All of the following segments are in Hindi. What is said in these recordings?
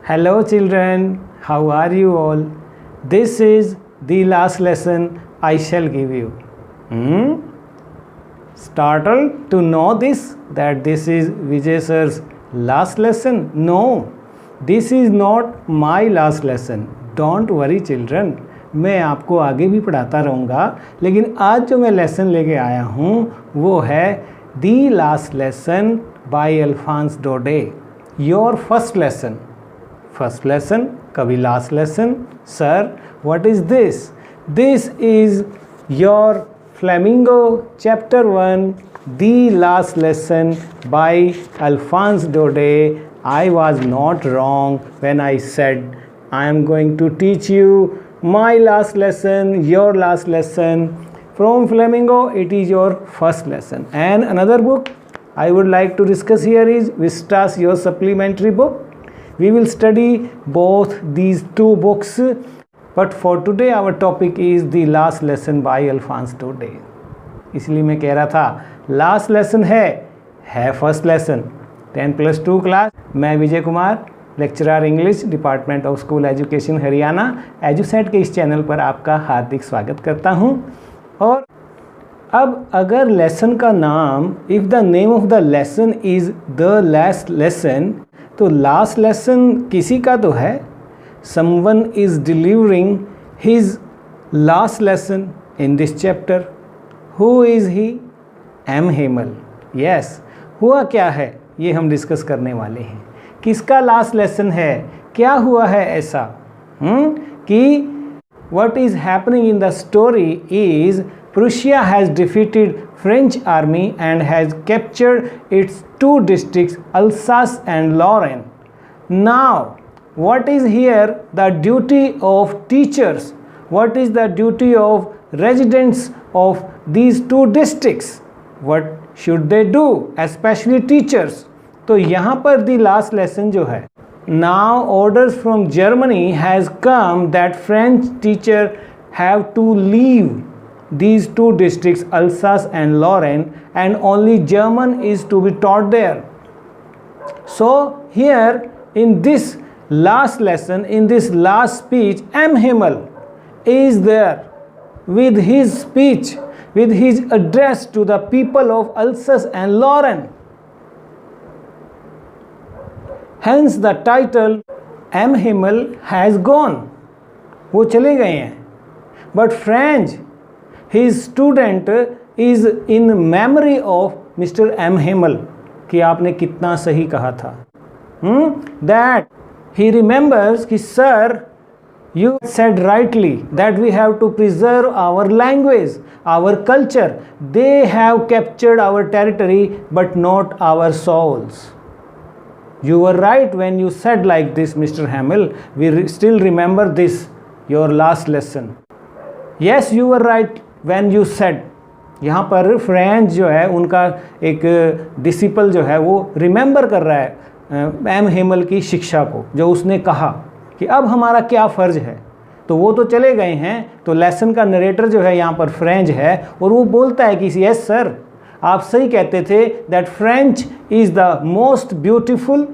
Hello children, how are you all? This is the last lesson I shall give you. Startled to know this, that this is Vijay sir's last lesson? No, this is not my last lesson. Don't worry children, मैं आपको आगे भी पढ़ाता रहूँगा, लेकिन आज जो मैं लेसन लेके आया हूँ वो है The Last Lesson by Alphonse Daudet. Your first lesson. First lesson, कभी last lesson. Sir, what is this? This is your Flamingo Chapter 1, The Last Lesson by Alphonse Daudet. I was not wrong when I said I am going to teach you my last lesson, your last lesson. From Flamingo, it is your first lesson. And another book I would like to discuss here is Vistas, your supplementary book. We will study both these two books, but for today our topic is the last lesson by Alphonse Daudet. इसलिए मैं कह रहा था लास्ट लेसन है फर्स्ट लेसन 10+2 क्लास. मैं Vijay Kumar, lecturer English, department of school education Haryana, EduSat के इस चैनल पर आपका हार्दिक स्वागत करता हूं. और अब अगर लेसन का नाम, if the name of the lesson is the last lesson, तो लास्ट लेसन किसी का तो है. Someone is delivering his last lesson in this chapter. Who is he? M Hamel. Yes, हुआ क्या है ये हम डिस्कस करने वाले हैं. किसका लास्ट लेसन है, क्या हुआ है ऐसा कि what is happening in the story is Prussia has defeated French army and has captured its two districts, Alsace and Lorraine. Now, what is here the duty of teachers? What is the duty of residents of these two districts? What should they do, especially teachers? तो यहाँ पर दी लास्ट लेसन जो है, now orders from Germany has come that French teacher have to leave these two districts, Alsace and Lorraine, and only German is to be taught there. So here in this last lesson, in this last speech, M. Himmel is there with his speech, with his address to the people of Alsace and Lorraine. Hence the title M. Himmel has gone. वो चले गए हैं. But French, his student is in memory of Mr. M. Himmel. कि आपने कितना सही कहा था. That he remembers कि sir, you said rightly that we have to preserve our language, our culture. They have captured our territory but not our souls. You were right when you said like this, Mr. Hamill. We still remember this, your last lesson. Yes, you were right when you said. यहाँ पर फ्रेंच जो है उनका एक डिसिपल जो है वो रिमेंबर कर रहा है एम हेमल की शिक्षा को, जो उसने कहा कि अब हमारा क्या फ़र्ज है. तो वो तो चले गए हैं, तो लेसन का नरेटर जो है यहाँ पर फ्रेंच है, और वो बोलता है कि यस सर, आप सही कहते थे that French is the most beautiful,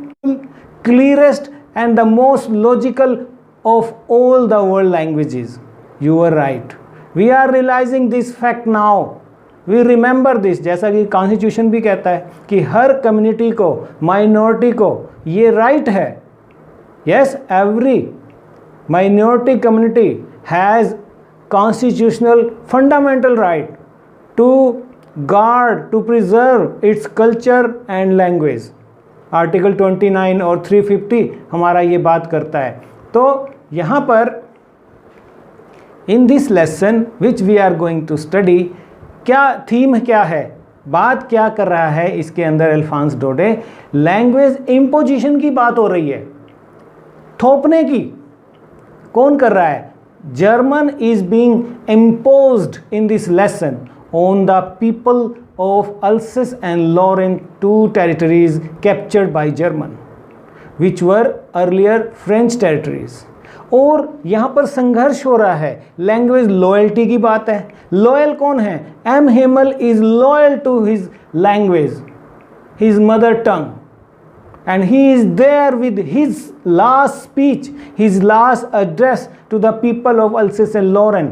clearest and the most logical of all the world languages. You are right. We are realising this fact now. We remember this. जैसा कि कॉन्स्टिट्यूशन भी कहता है कि हर कम्युनिटी को, माइनॉरिटी को ये राइट है. Yes, every minority community has constitutional fundamental right to guard, to preserve its culture and language. Article 29 और 350 हमारा ये बात करता है. तो यहाँ पर in this lesson which we are going to study, क्या थीम क्या है, बात क्या कर रहा है इसके अंदर अल्फांस डोडे. लैंग्वेज इम्पोजिशन की बात हो रही है, थोपने की. कौन कर रहा है? German is being imposed in this lesson on the people of Alsace and Lorraine, two territories captured by German, which were earlier French territories. और यहाँ पर संघर्ष हो रहा है. लैंग्वेज लॉयल्टी की बात है. लॉयल कौन है? M Hamel is loyal to his language, his mother tongue. and he is there with his last speech, his last address to the people of Alsace and Lorraine,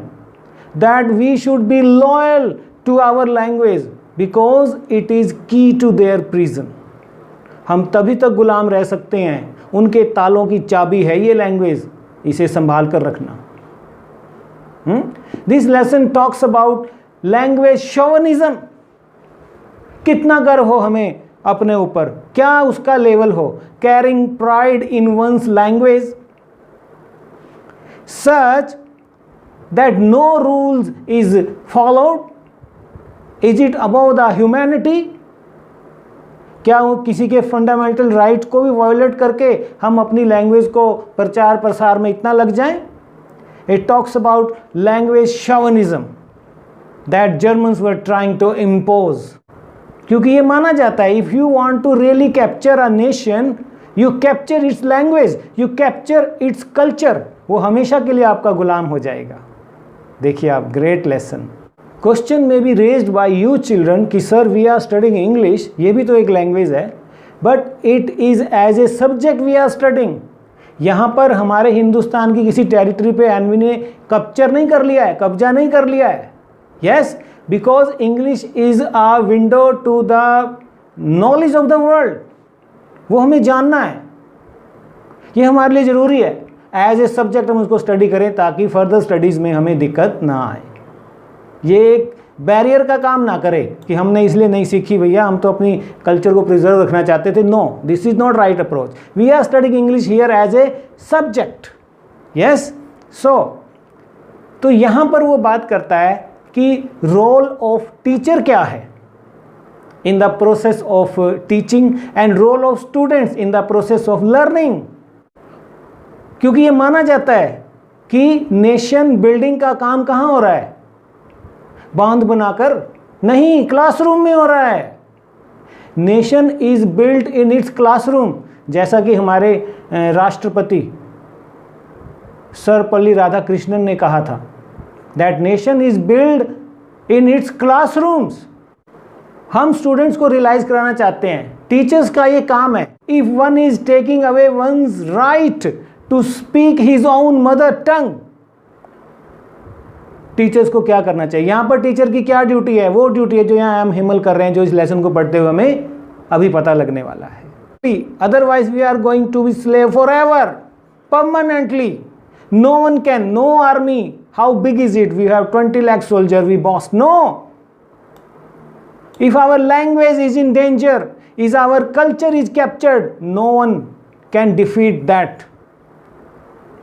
that we should be loyal to our language because it is key to their prison. हम तभी तक गुलाम रह सकते हैं, उनके तालों की चाबी है ये लैंग्वेज, इसे संभाल कर रखना। This lesson talks about language chauvinism. कितना गर्व हो हमें अपने ऊपर, क्या उसका लेवल हो, carrying pride in one's language such that no rules is followed, is it about the humanity? क्या वो किसी के फंडामेंटल राइट को भी वायोलेट करके हम अपनी लैंग्वेज को प्रचार प्रसार में इतना लग जाएं? It talks about language chauvinism that Germans were trying to impose. क्योंकि ये माना जाता है, if you want to really capture a nation, you capture its language, you capture its culture. वो हमेशा के लिए आपका गुलाम हो जाएगा। देखिए आप, ग्रेट लेसन। क्वेश्चन में be raised by you children कि sir we are studying English, ये भी तो एक लैंग्वेज है, but it is as a subject we are studying. यहाँ पर हमारे हिंदुस्तान की किसी टेरिटरी पे एनवी ने कब्जा नहीं कर लिया है, कब्जा नहीं कर लिया है। Yes, because English is a window to the knowledge of the world. वो हमें जानना है, ये हमारे लिए ज़रूरी है। एज ए सब्जेक्ट हम उसको स्टडी करें ताकि फर्दर स्टडीज़ में हमें दिक्कत ना आए। ये एक बैरियर का काम ना करे कि हमने इसलिए नहीं सीखी भैया, हम तो अपनी कल्चर को प्रिजर्व रखना चाहते थे। No, this is not right approach. We are studying English here as a subject. Yes, so तो यहाँ पर वो बात करता है कि रोल ऑफ टीचर क्या है in the process of teaching and role of students in the process of learning. क्योंकि ये माना जाता है कि नेशन बिल्डिंग का काम कहाँ हो रहा है? बांध बनाकर नहीं, क्लासरूम में हो रहा है। Nation is built in its classroom. जैसा कि हमारे राष्ट्रपति सर्वपल्ली राधाकृष्णन ने कहा था, that nation is build in its classrooms. हम स्टूडेंट्स को रियलाइज कराना चाहते हैं, टीचर्स का ये काम है। If one is taking away one's right to speak his own mother tongue, teachers को क्या करना चाहिए? यहाँ पर टीचर की क्या ड्यूटी है? वो ड्यूटी है जो यहाँ हम हिमल कर रहे हैं, जो इस लेसन को पढ़ते हुए हमें अभी पता लगने वाला है। Otherwise we are going to be slave for ever, permanently. No one can, no army, how big is it? We have 20 lakh soldier, we boss. No. If our language is in danger, is our culture is captured, no one can defeat that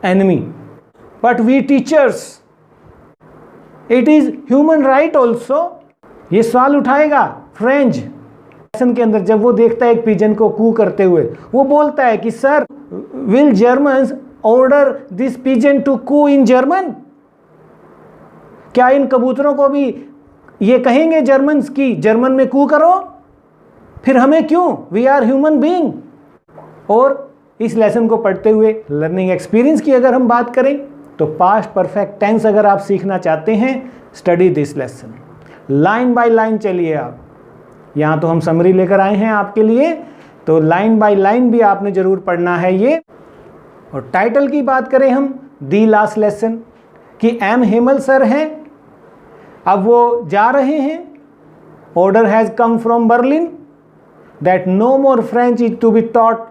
enemy. But we teachers, it is human right also. ये सवाल उठाएगा फ्रेंच लेसन के अंदर। जब वो देखता है एक पिजन को कू करते हुए, वो बोलता है कि sir, will Germans order this pigeon to coo in German? क्या इन कबूतरों को भी ये कहेंगे जर्मन्स की जर्मन में कू करो? फिर हमें क्यों? We are human being. और इस लेसन को पढ़ते हुए लर्निंग एक्सपीरियंस की अगर हम बात करें तो पास्ट परफेक्ट टेंस अगर आप सीखना चाहते हैं, study this lesson. Line by line चलिए आप। यहाँ तो हम समरी लेकर आए हैं आपके लिए, तो लाइन बाय लाइन भी आपने जरूर पढ़ना है ये। और टाइटल की बात करें हम, दी लास्ट लेसन, कि एम हेमल सर हैं, अब वो जा रहे हैं। Order has come from Berlin that no more French is to be taught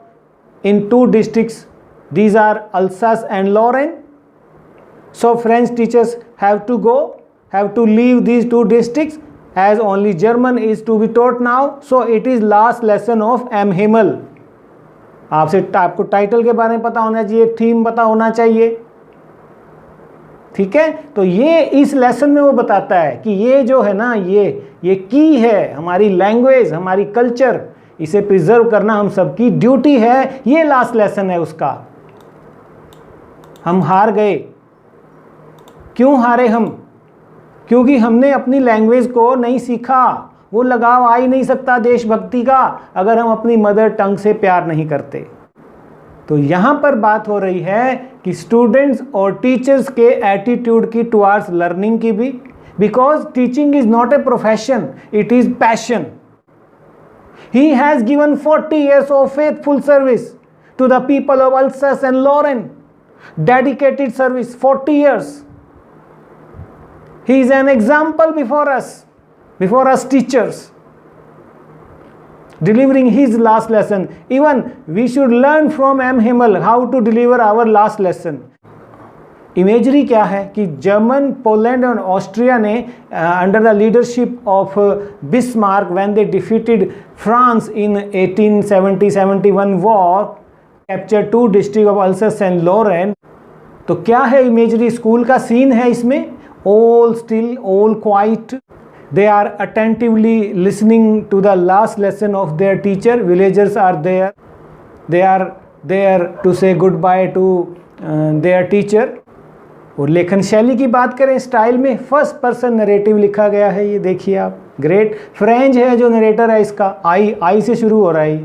in 2 districts. These are Alsace and Lorraine. So French teachers have to go, have to leave these 2 districts, as only German is to be taught now. So it is last lesson of M. Himmel. आपको टाइटल के बारे में पता होना चाहिए, थीम पता होना चाहिए, ठीक है। तो ये इस लेसन में वो बताता है कि ये जो है ना, ये की है हमारी लैंग्वेज, हमारी कल्चर, इसे प्रिजर्व करना हम सबकी ड्यूटी है। ये लास्ट लेसन है उसका। हम हार गए। क्यों हारे हम? क्योंकि हमने अपनी लैंग्वेज को नहीं सीखा। वो लगाव आ ही नहीं सकता देशभक्ति का अगर हम अपनी मदर टंग से प्यार नहीं करते। तो यहाँ पर बात हो रही है कि स्टूडेंट्स और टीचर्स के एटीट्यूड की टुवार्ड्स लर्निंग की भी, because teaching is not a profession, it is passion. He has given 40 years of faithful service to the people of Alsace and Lorraine. Dedicated service, 40 years. He is an example before us teachers, delivering his last lesson. Even we should learn from M. Himmel how to deliver our last lesson. Imagery क्या है कि जर्मन, पोलैंड और ऑस्ट्रिया ने under the leadership of Bismarck when they defeated France in 1870-71 war, capture 2 district of Alsace and Lorraine. तो क्या है इमेजरी? स्कूल का सीन है इसमें. All still, all quiet. They are attentively listening to the last lesson of their teacher. Villagers are there. They are there to say goodbye to their teacher. और लेखन शैली की बात करें, स्टाइल में फर्स्ट पर्सन नरेटिव लिखा गया है. ये देखिए आप, ग्रेट. फ्रेंच है जो नरेटर है इसका. आई से शुरू हो रहा है.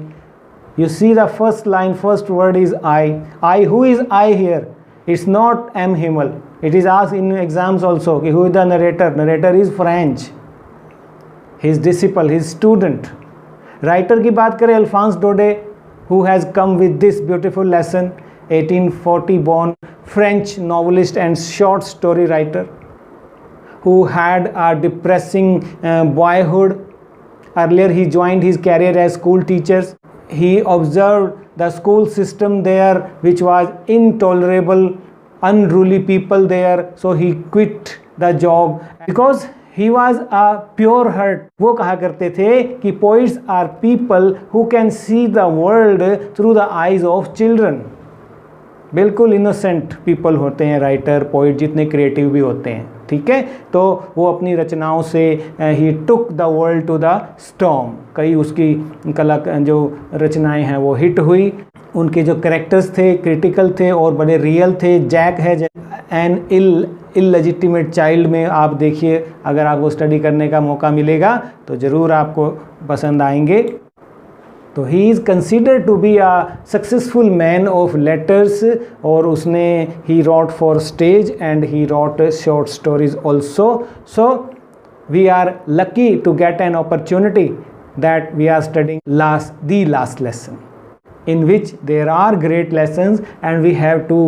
You see the first line, first word is I. Who is I here? It's not M. Himmel. It is asked in exams also, who is the narrator? Narrator is French. His disciple, his student. Writer की बात करें, Alphonse Daudet, who has come with this beautiful lesson, 1840 born French novelist and short story writer, who had a depressing boyhood. Earlier he joined his career as school teachers. He observed the school system there, which was intolerable, unruly people there, so he quit the job because he was a pure heart. वो कहा करते थे कि poets are people who can see the world through the eyes of children. बिल्कुल इनोसेंट पीपल होते हैं राइटर, पोइट, जितने क्रिएटिव भी होते हैं. ठीक है, तो वो अपनी रचनाओं से ही took the world to the storm. कई उसकी कला जो रचनाएं हैं वो हिट हुई. उनके जो कैरेक्टर्स थे क्रिटिकल थे और बड़े रियल थे. जैक है एन इललेजिटिमेट चाइल्ड में आप देखिए, अगर आपको स्टडी करने का मौका मिलेगा तो ज़रूर आपको पसंद आएंगे. तो he is considered to be a successful man of letters. और उसने he wrote for stage and he wrote short stories also. So we are lucky to get an opportunity that we are studying the last lesson, in which there are great lessons, and we have to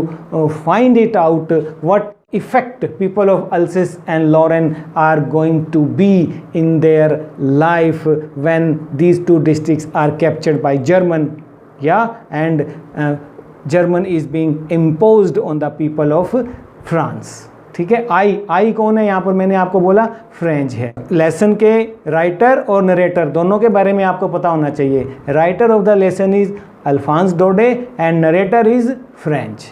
find it out what effect people of Alsace and Lorraine are going to be in their life when these two districts are captured by German, and German is being imposed on the people of France. ठीक है, आई कौन है यहाँ पर? मैंने आपको बोला फ्रेंच है. लेसन के राइटर और नरेटर दोनों के बारे में आपको पता होना चाहिए. Writer of the lesson is Alphonse Daudet and narrator is French.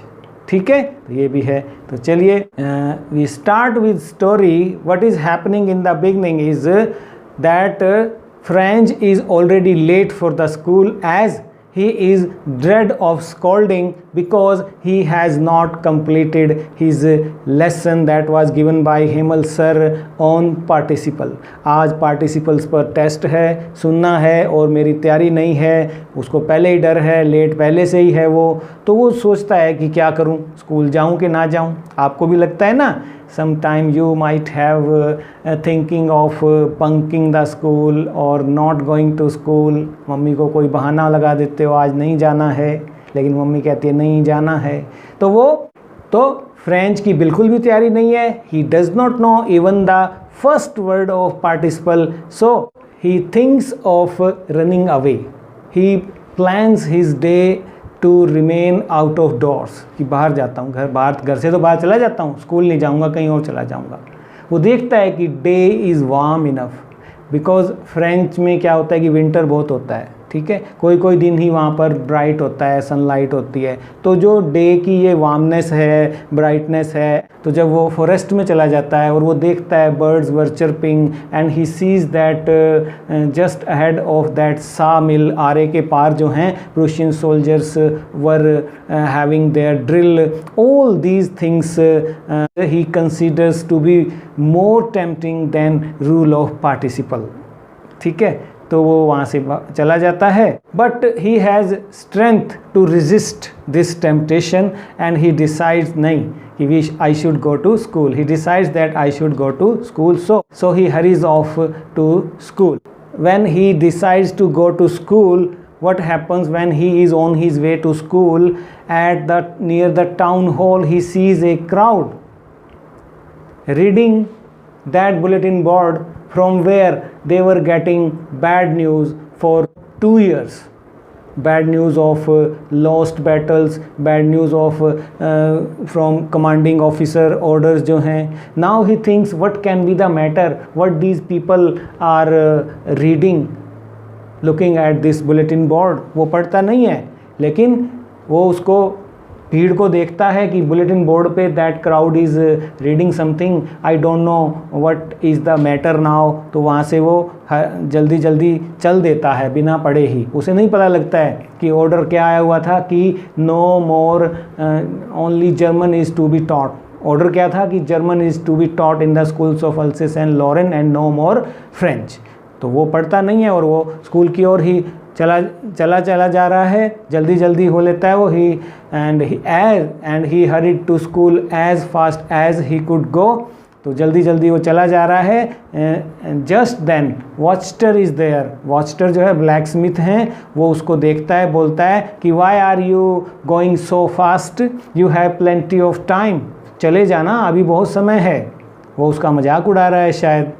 ठीक है, तो ये भी है. तो चलिए we start with story. What is happening in the beginning is that French is already late for the school as he is dread of scolding because he has not completed his lesson that was given by Himmel sir on participle. आज participles पर टेस्ट है, सुनना है और मेरी तैयारी नहीं है. उसको पहले ही डर है, लेट पहले से ही है वो, तो वो सोचता है कि क्या करूं, स्कूल जाऊं कि ना जाऊं. आपको भी लगता है ना, sometime you might have thinking of bunking the school or not going to school. Mummy को कोई बहाना लगा देते हो, आज नहीं जाना है, लेकिन मम्मी कहती है नहीं जाना है. तो फ्रेंच की बिल्कुल भी तैयारी नहीं है. he does not know even the first word of participle, so he thinks of running away. he plans his day to remain out of doors, कि बाहर जाता हूँ, घर से तो बाहर चला जाता हूँ, स्कूल नहीं जाऊँगा, कहीं और चला जाऊँगा. वो देखता है कि day is warm enough, because French में क्या होता है कि विंटर बहुत होता है. ठीक है, कोई दिन ही वहाँ पर ब्राइट होता है, सनलाइट होती है. तो जो डे की ये वार्मनेस है, ब्राइटनेस है, तो जब वो फॉरेस्ट में चला जाता है और वो देखता है birds were chirping and he sees that just ahead of that saw mill, आरे के पार जो हैं Prussian soldiers were having their drill. All these things he considers to be more tempting than rule of participle. ठीक है, तो वो वहाँ से चला जाता है. But he has strength to resist this temptation and he decides नहीं कि I should go to school. He decides that I should go to school, so he hurries off to school. when he decides to go to school, what happens when he is on his way to school? At the near the town hall, he sees a crowd reading that bulletin board from where they were getting bad news for 2 years. Bad news of lost battles, bad news of from commanding officer orders जो हैं. Now he thinks what can be the matter, what these people are reading, looking at this bulletin board. वो पढ़ता नहीं है, लेकिन वो उसको भीड़ को देखता है कि बुलेटिन बोर्ड पे that crowd is reading something, I don't know what is the matter now. तो वहाँ से वो जल्दी जल्दी चल देता है बिना पढ़े ही. उसे नहीं पता लगता है कि ऑर्डर क्या आया हुआ था कि no more only German is to be taught. Order क्या था कि German is to be taught in the schools of Alsace and Lorraine and no more French. तो वो पढ़ता नहीं है और वो स्कूल की ओर ही चला जा रहा है. जल्दी जल्दी हो लेता है वो. He hurried to school as fast as he could go. तो जल्दी जल्दी वो चला जा रहा है. Just then Wachter is there. Wachter जो है ब्लैक स्मिथ हैं, वो उसको देखता है, बोलता है कि why are you going so fast, you have plenty of time. चले जाना, अभी बहुत समय है. वो उसका मजाक उड़ा रहा है शायद.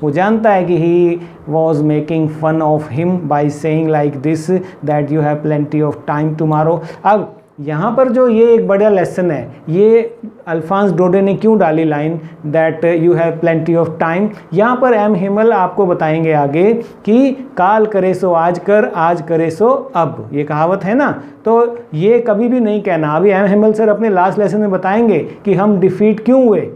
वो जानता है कि he was making fun of him by saying like this that you have plenty of time tomorrow. अब यहाँ पर जो ये एक बड़ा लेसन है, ये अल्फांस डोडे ने क्यों डाली line that you have plenty of time. यहाँ पर एम हिमल आपको बताएंगे आगे कि काल करे सो आज कर, आज करे सो अब. ये कहावत है ना, तो ये कभी भी नहीं कहना. अभी एम हिमल सर अपने लास्ट लेसन में बताएंगे कि हम डिफीट क्यों हुए,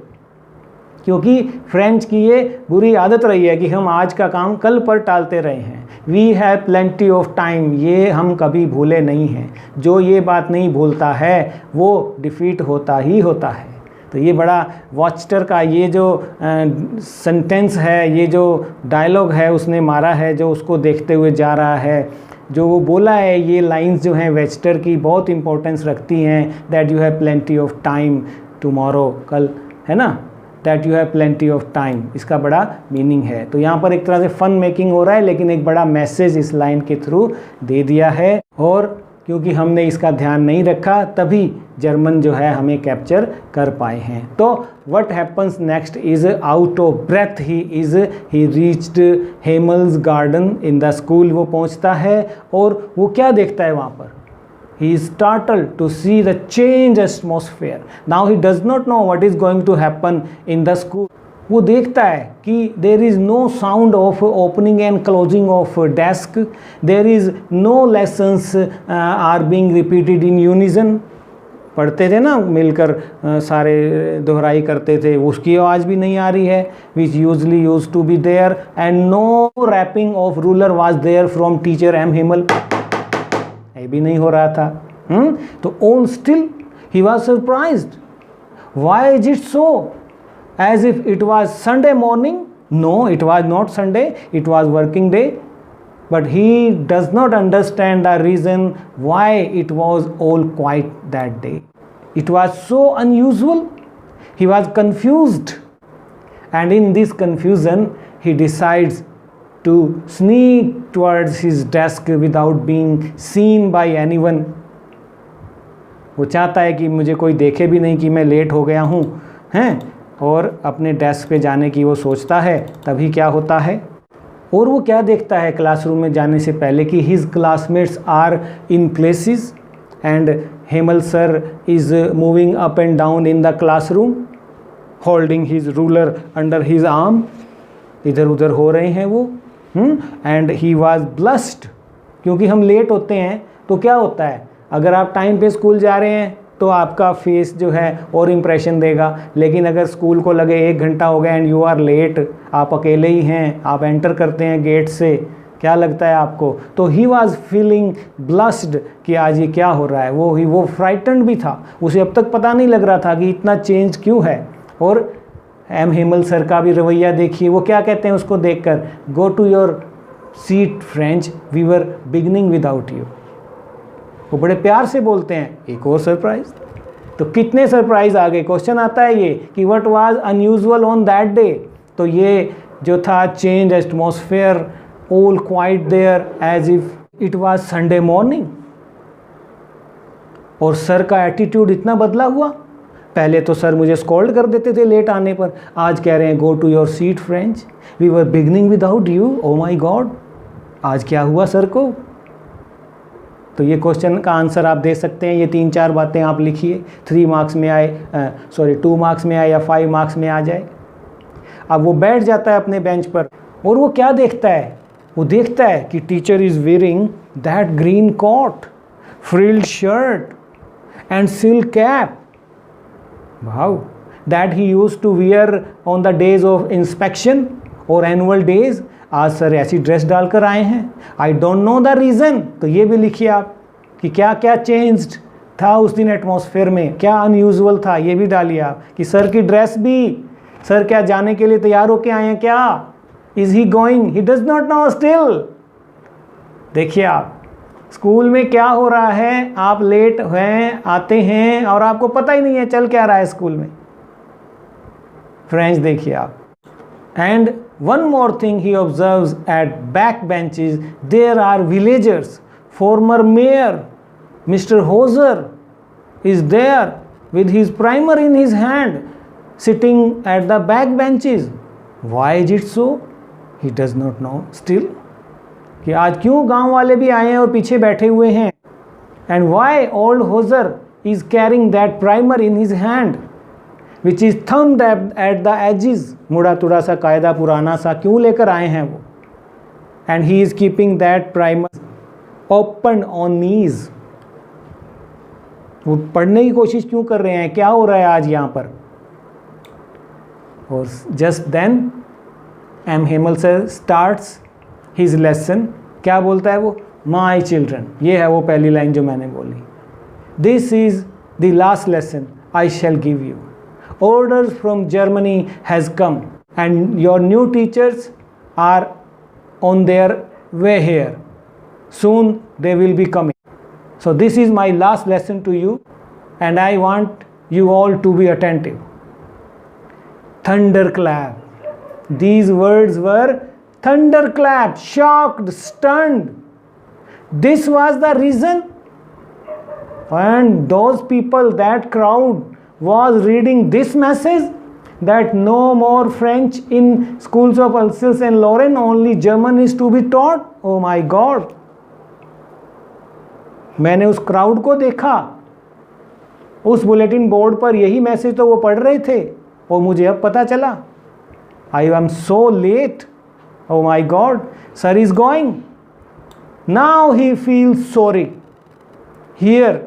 क्योंकि फ्रेंच की ये बुरी आदत रही है कि हम आज का काम कल पर टालते रहे हैं. We have plenty of time, ये हम कभी भूले नहीं हैं. जो ये बात नहीं भूलता है वो डिफीट होता ही होता है. तो ये बड़ा वॉचटर का ये जो सेंटेंस है, ये जो डायलॉग है उसने मारा है, जो उसको देखते हुए जा रहा है, जो वो बोला है. ये लाइंस जो हैं वॉचटर की बहुत इंपॉर्टेंस रखती हैं. That you have plenty of time tomorrow, कल, है ना, that you have plenty of time. इसका बड़ा मीनिंग है. तो यहाँ पर एक तरह से फन मेकिंग हो रहा है, लेकिन एक बड़ा मैसेज इस लाइन के थ्रू दे दिया है. और क्योंकि हमने इसका ध्यान नहीं रखा तभी जर्मन जो है हमें कैप्चर कर पाए हैं. तो what happens next is out of breath he reached Hamel's garden in the school. वो पहुँचता है और वो क्या देखता है वहाँ पर. He is startled to see the changed atmosphere. Now he does not know what is going to happen in the school. वो देखता है कि there is no sound of opening and closing of desk. There is no lessons are being repeated in unison. पढ़ते थे ना मिलकर, सारे दोहराई करते थे, उसकी आवाज़ भी नहीं आ रही है. which usually used to be there and no rapping of ruler was there from teacher M. Himmel. ये भी नहीं हो रहा था. तो all still he was surprised. Why is it so? As if it was Sunday morning. No, it was not Sunday. It was working day. But he does not understand the reason why it was all quiet that day. It was so unusual. He was confused. And in this confusion, he decides to sneak towards his desk without being seen by anyone. वो चाहता है कि मुझे कोई देखे भी नहीं कि मैं लेट हो गया हूँ, हैं, और अपने डेस्क पे जाने की वो सोचता है. तभी क्या होता है, और वो क्या देखता है क्लासरूम में जाने से पहले कि his classmates are in places and Hamel sir is moving up and down in the classroom holding his ruler under his arm. इधर उधर हो रहे हैं वो. And he was blushed. क्योंकि हम लेट होते हैं तो क्या होता है, अगर आप टाइम पे स्कूल जा रहे हैं तो आपका फेस जो है और इम्प्रेशन देगा. लेकिन अगर स्कूल को लगे 1 घंटा हो गया एंड यू आर लेट, आप अकेले ही हैं, आप एंटर करते हैं गेट से, क्या लगता है आपको. तो ही वॉज फीलिंग ब्लस्ड कि आज ये क्या हो रहा है. वो फ्राइटन्ड भी था. उसे अब तक पता नहीं लग रहा था कि इतना चेंज क्यों है. और एम हिमल सर का भी रवैया देखिए, वो क्या कहते हैं उसको देखकर, go to your seat French, we were beginning without you. वो बड़े प्यार से बोलते हैं. एक और सरप्राइज. तो कितने सरप्राइज आ गए. क्वेश्चन आता है ये कि what was unusual on that day. तो ये जो था change atmosphere all quiet there as if it was Sunday morning. और सर का एटीट्यूड इतना बदला हुआ, पहले तो सर मुझे स्कॉल्ड कर देते थे लेट आने पर, आज कह रहे हैं go to your seat French, we were beginning without you, oh my God, आज क्या हुआ सर को। तो ये क्वेश्चन का आंसर आप दे सकते हैं, ये 3-4 बातें आप लिखिए, 3 मार्क्स में आए, 2 मार्क्स में आए या 5 मार्क्स में आ जाए। अब वो बैठ जाता है अपने बेंच पर और वो क्या देखता है, वो देखता है कि teacher is wearing that green coat, frilled shirt and silk cap, wow, that he used to wear on the days of inspection or annual days. आज सर ऐसी ड्रेस डालकर आए हैं, I don't know the reason. तो ये भी लिखिए आप कि क्या क्या चेंज्ड था उस दिन एटमॉस्फेयर में, क्या अनयूजुअल था, ये भी डालिए आप कि सर की ड्रेस भी, सर क्या जाने के लिए तैयार होके आए हैं क्या, is he going, he does not know still. देखिए आप स्कूल में क्या हो रहा है, आप लेट हैं, आते हैं और आपको पता ही नहीं है चल क्या रहा है स्कूल में। फ्रेंड्स देखिए आप, and one more thing he observes at back benches there are villagers, former mayor Mister Hauser is there with his primer in his hand sitting at the back benches. Why is it so? He does not know still. कि आज क्यों गांव वाले भी आए हैं और पीछे बैठे हुए हैं। And why old Hoser is carrying that primer in his hand which is thumbed at the edges. मुड़ा तुड़ा सा कायदा पुराना सा क्यों लेकर आए हैं वो। And he is keeping that primer open on knees. वो पढ़ने की कोशिश क्यों कर रहे हैं, क्या हो रहा है आज यहाँ पर। और just then M Hamel sir starts his lesson. क्या बोलता है वो, माई चिल्ड्रन, ये है वो पहली लाइन जो मैंने बोली, this is the last lesson I shall give you, orders from Germany has come and your new teachers are on their way here, soon they will be coming. So this is my last lesson to you and I want you all to be attentive. Thunderclap. These words were thunderclap, shocked, stunned. This was the reason. And those people, that crowd was reading this message that no more French in schools of Alsace and Lorraine, only German is to be taught. Oh my God. मैंने उस क्राउड को देखा, उस बुलेटिन बोर्ड पर यही मैसेज तो वो पढ़ रहे थे और मुझे अब पता चला. I am so late, oh my God, sir is going. Now he feels sorry. Here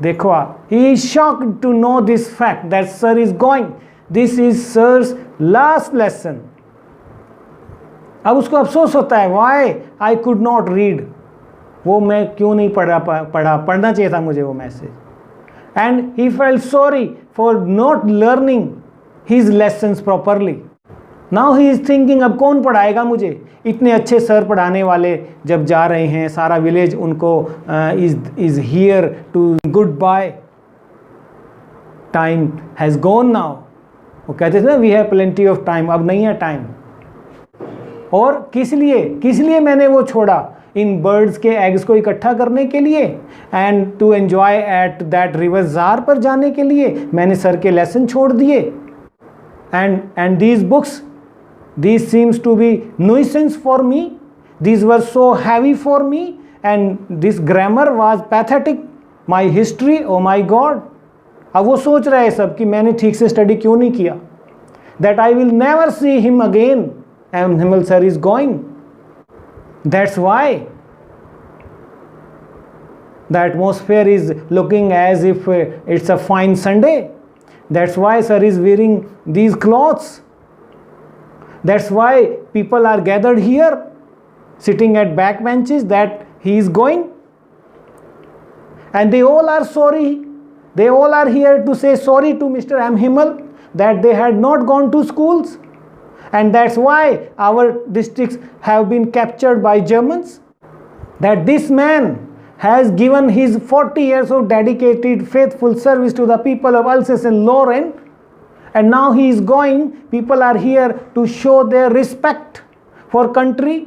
देखो आप, he is shocked to know this fact that sir is going. This is sir's last lesson. अब उसको अफसोस होता है, why I could not read, वो मैं क्यों नहीं पढ़ना चाहिए था मुझे वो message. And he felt sorry for not learning his lessons properly. Now he is thinking, अब कौन पढ़ाएगा मुझे, इतने अच्छे सर पढ़ाने वाले जब जा रहे हैं, सारा विलेज उनको is here to goodbye, time has gone now. वो कहते थे ना, we have plenty of time, अब नहीं है टाइम. और किस लिए मैंने वो छोड़ा, इन बर्ड्स के एग्स को इकट्ठा करने के लिए and to enjoy at that river जार पर जाने के लिए मैंने सर के लेसन छोड़ दिए. And these books, these seems to be nuisance for me, these were so heavy for me and this grammar was pathetic, my history, oh my god. अब वो सोच रहे हैं सब कि मैंने ठीक से स्टडी क्यों नहीं किया. That I will never see him again and Himal sir is going. That's why the atmosphere is looking as if it's a fine Sunday. That's why sir is wearing these clothes. That's why people are gathered here, sitting at back benches, that he is going. And they all are sorry. They all are here to say sorry to Mr. M. Himmel that they had not gone to schools. And that's why our districts have been captured by Germans. That this man has given his 40 years of dedicated, faithful service to the people of Alsace and Lorraine, and now he is going. People are here to show their respect for country,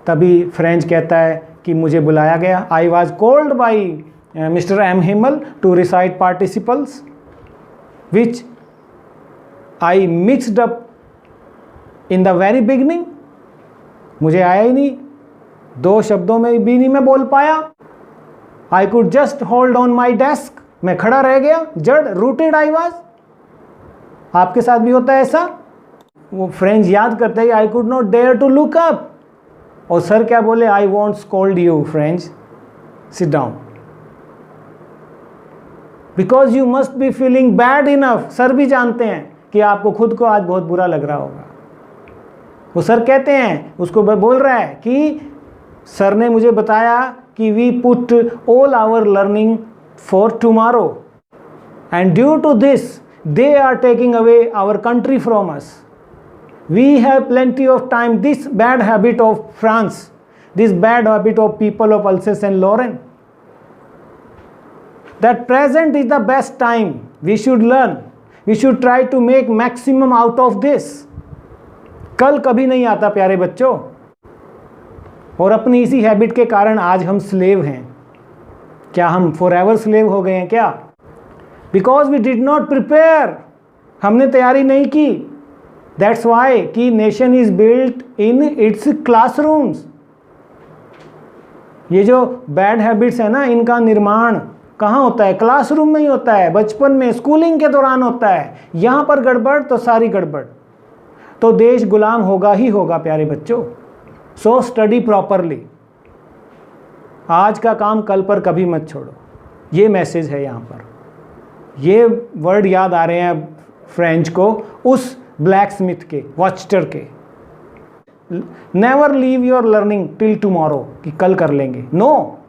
तभी फ्रेंच कहता है कि मुझे बुलाया गया। I was called by Mister M Hamel to recite participles which I mixed up in the very beginning. मुझे आया ही नहीं, 2 शब्दों में भी नहीं मैं बोल पाया। I could just hold on my desk, मैं खड़ा रह गया, जड़ रूटेड आई वॉज। आपके साथ भी होता है ऐसा? वो फ्रेंच याद करते हैं, I could not dare to look up. और सर क्या बोले? I won't scold you French, sit down, because you must be feeling bad enough. Sir भी जानते हैं कि आपको खुद को आज बहुत बुरा लग रहा होगा। वो सर कहते हैं, उसको बोल रहा है कि सर ने मुझे बताया कि we put all our learning for tomorrow and due to this they are taking away our country from us. We have plenty of time. This bad habit of France, this bad habit of people of Alsace and Lorraine, that present is the best time. We should learn. We should try to make maximum out of this. कल कभी नहीं आता प्यारे बच्चों, और अपनी इसी हैबिट के कारण आज हम स्लेव हैं। क्या हम फॉरएवर स्लेव हो गए हैं क्या? Because we did not prepare. हमने तैयारी नहीं की। That's why कि nation is built in its classrooms. ये जो बैड हैबिट्स है ना, इनका निर्माण कहाँ होता है? क्लासरूम में ही होता है, बचपन में, स्कूलिंग के दौरान होता है। यहाँ पर गड़बड़ तो सारी गड़बड़, तो देश गुलाम होगा ही होगा प्यारे बच्चों। So study properly. आज का काम कल पर कभी मत छोड़ो, ये मैसेज है यहाँ पर। ये वर्ड याद आ रहे हैं फ्रेंच को, उस ब्लैक स्मिथ के, वॉचटर के। Never leave your learning till tomorrow, कि कल कर लेंगे। नो।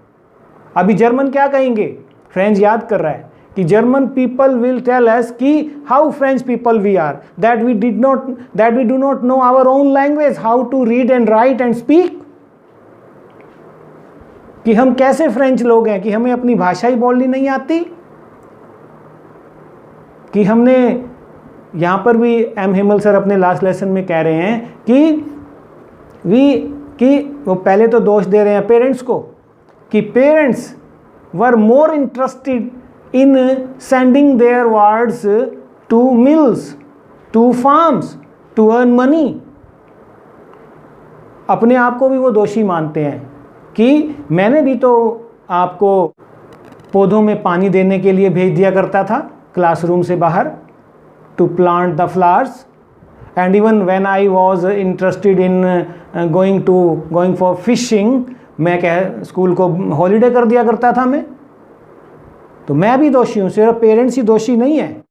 अभी जर्मन क्या कहेंगे? फ्रेंच याद कर रहा है कि German people will tell us कि how French people we are, that we do not know our own language, how to read and write and speak. कि हम कैसे फ्रेंच लोग हैं कि हमें अपनी भाषा ही बोलनी नहीं आती। कि हमने यहाँ पर भी एम हिमल सर अपने लास्ट लेसन में कह रहे हैं कि वो पहले तो दोष दे रहे हैं पेरेंट्स को, कि parents were more interested in sending their words to mills, to farms, to earn money. अपने आप को भी वो दोषी मानते हैं कि मैंने भी तो आपको पौधों में पानी देने के लिए भेज दिया करता था क्लासरूम से बाहर, to plant the flowers, and even when I was interested in going for fishing, मैं स्कूल को हॉलीडे कर दिया करता था मैं। तो मैं भी दोषी हूँ, सिर्फ पेरेंट्स ही दोषी नहीं है।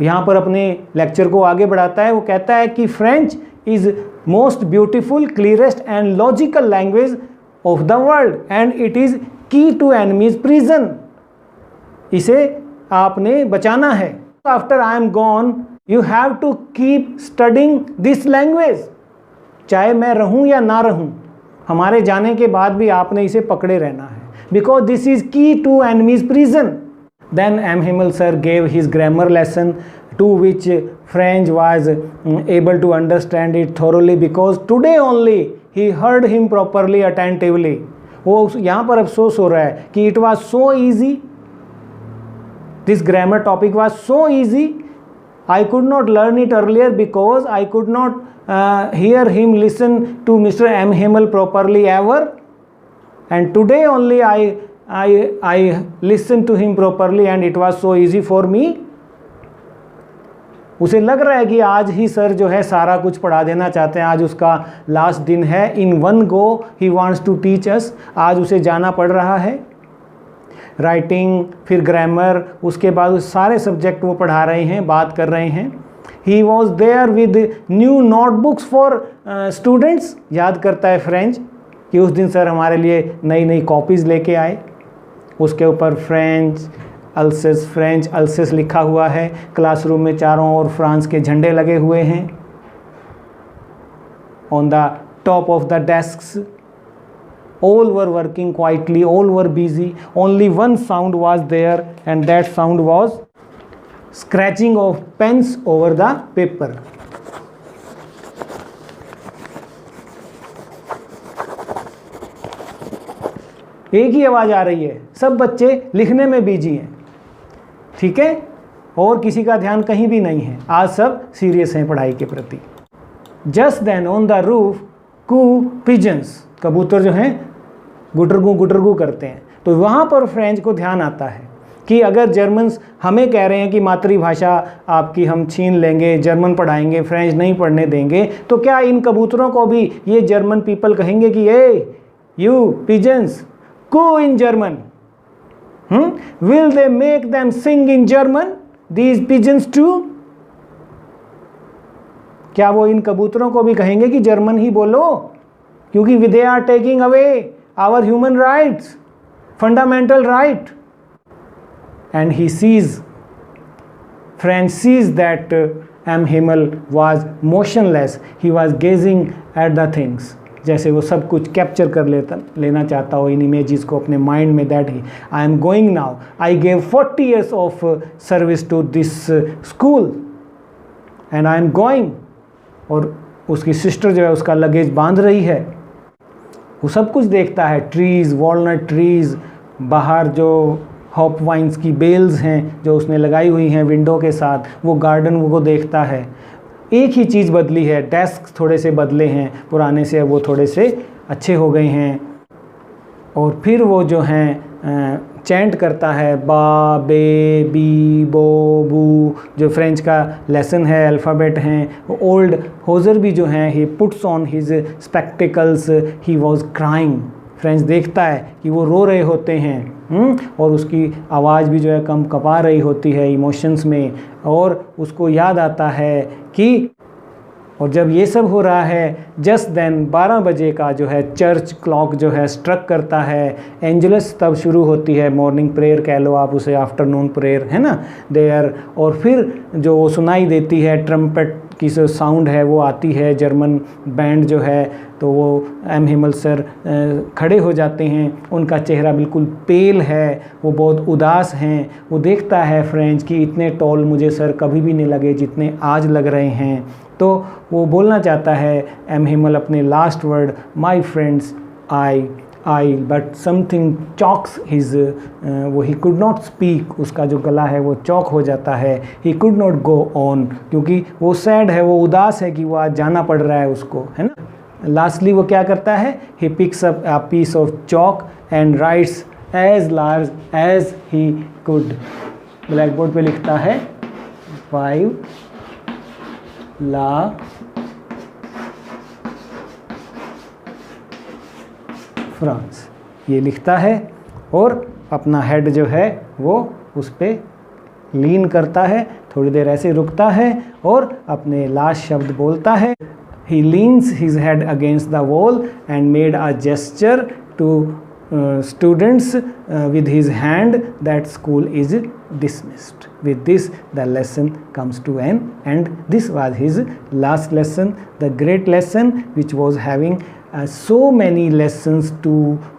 यहाँ पर अपने लेक्चर को आगे बढ़ाता है, वो कहता है कि French is most beautiful, clearest and logical language of the world and it is की टू एनिमीज प्रिजन। इसे आपने बचाना है। After I am gone, you have to keep studying this language. चाहे मैं रहूं या ना रहूं, हमारे जाने के बाद भी आपने इसे पकड़े रहना है। Because this is key to enemy's prison. Then M. Himmel sir gave his grammar lesson, to which French was able to understand it thoroughly because today only he heard him properly, attentively. वो यहाँ पर अफसोस हो रहा है कि it was so easy. This grammar topic was so easy. I could not learn it earlier because I could not hear him listen to Mr. M. Himmel properly ever. And today only I listened to him properly and it was so easy for me. उसे लग रहा है कि आज ही सर जो है सारा कुछ पढ़ा देना चाहते हैं। आज उसका लास्ट दिन है। In one go he wants to teach us. आज उसे जाना पड़ रहा है। राइटिंग, फिर ग्रामर, उसके बाद उस सारे सब्जेक्ट वो पढ़ा रहे हैं, बात कर रहे हैं। He was there with new notebooks for students. याद करता है फ्रेंच कि उस दिन सर हमारे लिए नई नई कॉपीज़ लेके आए। उसके ऊपर फ्रेंच अल्सेस लिखा हुआ है। क्लासरूम में चारों ओर फ्रांस के झंडे लगे हुए हैं। On the top of the desks all were working quietly, all were busy. Only one sound was there and that sound was scratching of pens over the paper. एक ही आवाज़ आ रही है, सब बच्चे लिखने में बिजी हैं, ठीक है, और किसी का ध्यान कहीं भी नहीं है, आज सब सीरियस हैं पढ़ाई के प्रति। Just then on the roof coo pigeons, कबूतर जो हैं गुटरगू करते हैं। तो वहाँ पर फ्रेंच को ध्यान आता है कि अगर जर्मन्स हमें कह रहे हैं कि मातृभाषा आपकी हम छीन लेंगे, जर्मन पढ़ाएंगे, फ्रेंच नहीं पढ़ने देंगे, तो क्या इन कबूतरों को भी ये जर्मन पीपल कहेंगे कि a you pigeons coo in German? Will they make them sing in German these pigeons too? क्या वो इन कबूतरों को भी कहेंगे कि जर्मन ही बोलो? क्योंकि they are taking away our human rights, fundamental right. And he sees, Franz sees that M. Himmel was motionless. He was gazing at the things. जैसे वो सब कुछ कैप्चर कर लेना चाहता हो इन इमेजेस को अपने माइंड में, that he I am going now, I gave 40 years of service to this school and I am going. और उसकी सिस्टर जो है उसका लगेज बांध रही है, वो सब कुछ देखता है, ट्रीज़, वॉलनट ट्रीज़, बाहर जो हॉप वाइन्स की बेल्स हैं जो उसने लगाई हुई हैं विंडो के साथ, वो गार्डन वो देखता है। एक ही चीज़ बदली है, डेस्क थोड़े से बदले हैं पुराने से, वो थोड़े से अच्छे हो गए हैं। और फिर वो जो हैं चैंट करता है बा, बे, बी, बो, बू, जो फ्रेंच का लेसन है, अल्फ़ाबेट हैं। ओल्ड होज़र भी जो हैं, he puts on his spectacles, he was crying. French देखता है कि वो रो रहे होते हैं, और उसकी आवाज़ भी जो है कम कपा रही होती है इमोशंस में, और उसको याद आता है कि, और जब ये सब हो रहा है, जस्ट देन 12 बजे का जो है चर्च क्लॉक जो है स्ट्रक करता है, एंजलस तब शुरू होती है, मॉर्निंग प्रेयर कह लो आप उसे, आफ्टरनून प्रेयर है ना, देयर। और फिर जो वो सुनाई देती है ट्रम्पेट की जो साउंड है वो आती है, जर्मन बैंड जो है, तो वो एम हिमल सर खड़े हो जाते हैं, उनका चेहरा बिल्कुल पेल है, वो बहुत उदास हैं। वो देखता है फ्रेंच कि इतने टॉल मुझे सर कभी भी नहीं लगे जितने आज लग रहे हैं। तो वो बोलना चाहता है एम हिमल अपने last word, my friends I but something chalks his, वो ही कुड नॉट स्पीक, उसका जो गला है वो चौक हो जाता है, he could not go on, क्योंकि वो सैड है, वो उदास है कि वो आज जाना पड़ रहा है उसको, है ना। लास्टली वो क्या करता है, he picks up a piece of chalk and writes as large as he could. Blackboard पे लिखता है 5 ला फ्रांस, ये लिखता है, और अपना हेड जो है वो उस पर लीन करता है, थोड़ी देर ऐसे रुकता है और अपने लास्ट शब्द बोलता है। He leans his head against the wall and made a gesture to students with his hand that school is dismissed. With this, the lesson comes to an end. This was his last lesson, the great lesson which was having so many lessons to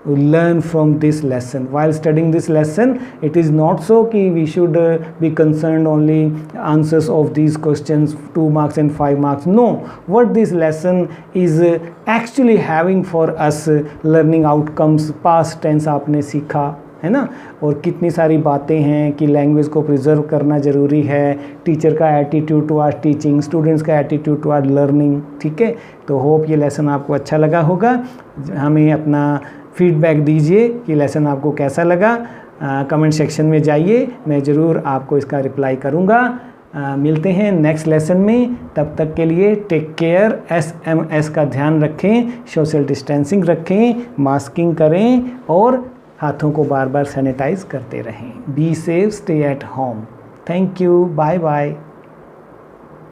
learn from this lesson. While studying this lesson, it is not so that we should be concerned only answers of these questions 2 marks and 5 marks. No, what this lesson is actually having for us learning outcomes, past tense आपने सीखा है ना, और कितनी सारी बातें हैं कि लैंग्वेज को प्रिजर्व करना ज़रूरी है, टीचर का एटीट्यूड टुवर्ड्स टीचिंग, स्टूडेंट्स का एटीट्यूड टुवर्ड्स लर्निंग, ठीक है। तो होप ये लेसन आपको अच्छा लगा होगा। हमें अपना फीडबैक दीजिए कि लेसन आपको कैसा लगा, कमेंट सेक्शन में जाइए, मैं ज़रूर आपको इसका रिप्लाई करूँगा। मिलते हैं नेक्स्ट लेसन में, तब तक के लिए टेक केयर, SMS का ध्यान रखें, सोशल डिस्टेंसिंग रखें, मास्किंग करें और हाथों को बार बार सैनिटाइज करते रहें। Be safe, stay at home. Thank you, bye bye.